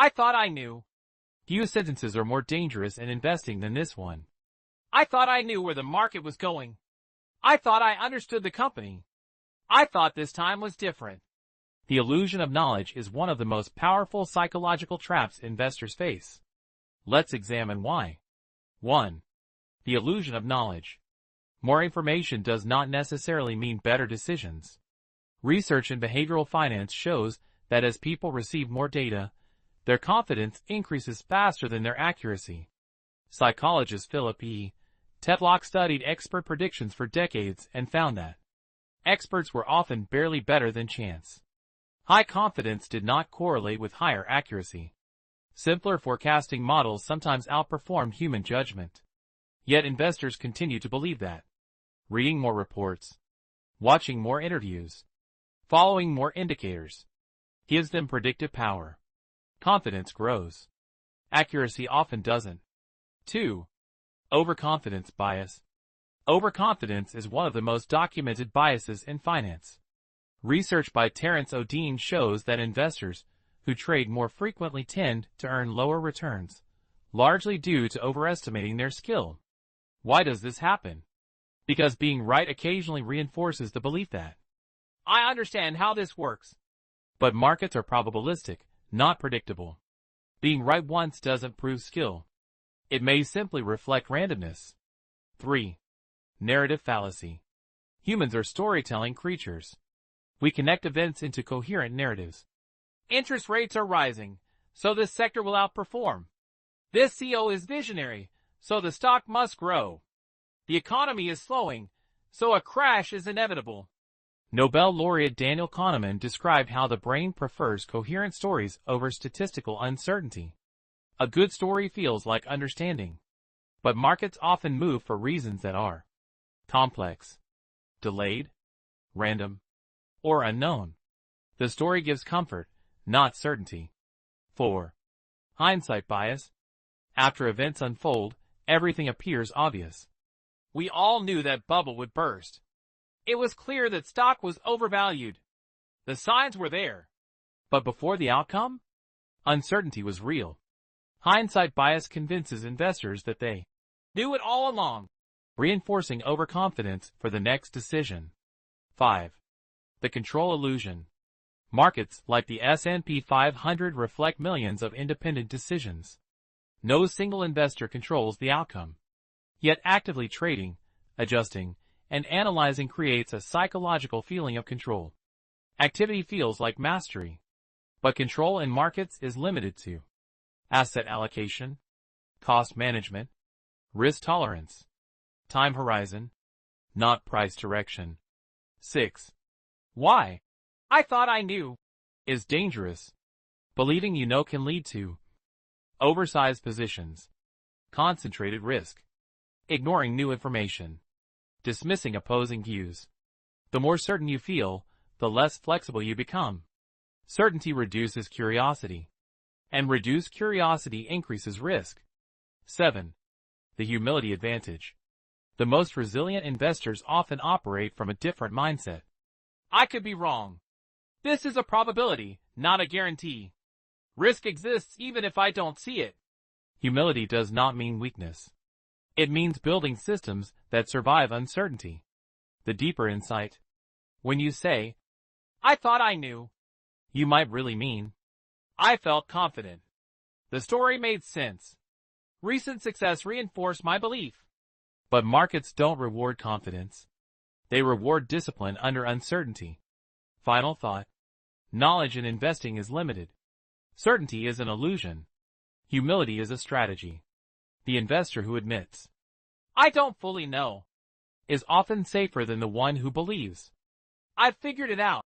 I thought I knew. Few sentences are more dangerous in investing than this one. I thought I knew where the market was going. I thought I understood the company. I thought this time was different. The illusion of knowledge is one of the most powerful psychological traps investors face. Let's examine why. 1. The illusion of knowledge. More information does not necessarily mean better decisions. Research in behavioral finance shows that as people receive more data, their confidence increases faster than their accuracy. Psychologist Philip E. Tetlock studied expert predictions for decades and found that experts were often barely better than chance. High confidence did not correlate with higher accuracy. Simpler forecasting models sometimes outperformed human judgment. Yet investors continue to believe that. Reading more reports, watching more interviews, following more indicators gives them predictive power. Confidence grows. Accuracy often doesn't. 2. Overconfidence bias. Overconfidence is one of the most documented biases in finance. Research by Terence O'Dean shows that investors who trade more frequently tend to earn lower returns, largely due to overestimating their skill. Why does this happen? Because being right occasionally reinforces the belief that I understand how this works. But markets are probabilistic, not predictable. Being right once doesn't prove skill. It may simply reflect randomness. 3. Narrative fallacy. Humans are storytelling creatures. We connect events into coherent narratives. Interest rates are rising, so this sector will outperform. This CEO is visionary, so the stock must grow. The economy is slowing, so a crash is inevitable. Nobel laureate Daniel Kahneman described how the brain prefers coherent stories over statistical uncertainty. A good story feels like understanding. But markets often move for reasons that are complex, delayed, random, or unknown. The story gives comfort, not certainty. 4. Hindsight bias. After events unfold, everything appears obvious. We all knew that bubble would burst. It was clear that stock was overvalued. The signs were there. But before the outcome, uncertainty was real. Hindsight bias convinces investors that they knew it all along, reinforcing overconfidence for the next decision. 5. The control illusion. Markets like the S&P 500 reflect millions of independent decisions. No single investor controls the outcome. Yet actively trading, adjusting, and analyzing creates a psychological feeling of control. Activity feels like mastery. But control in markets is limited to asset allocation, cost management, risk tolerance, time horizon, not price direction. 6. Why? I thought I knew. Is dangerous. Believing you know can lead to oversized positions, concentrated risk, ignoring new information, dismissing opposing views. The more certain you feel, the less flexible you become. Certainty reduces curiosity, and reduced curiosity increases risk. 7. The humility advantage. The most resilient investors often operate from a different mindset. I could be wrong. This is a probability, not a guarantee. Risk exists even if I don't see it. Humility does not mean weakness. It means building systems that survive uncertainty. The deeper insight. When you say, I thought I knew, you might really mean, I felt confident. The story made sense. Recent success reinforced my belief. But markets don't reward confidence. They reward discipline under uncertainty. Final thought. Knowledge in investing is limited. Certainty is an illusion. Humility is a strategy. The investor who admits, I don't fully know, is often safer than the one who believes, I've figured it out.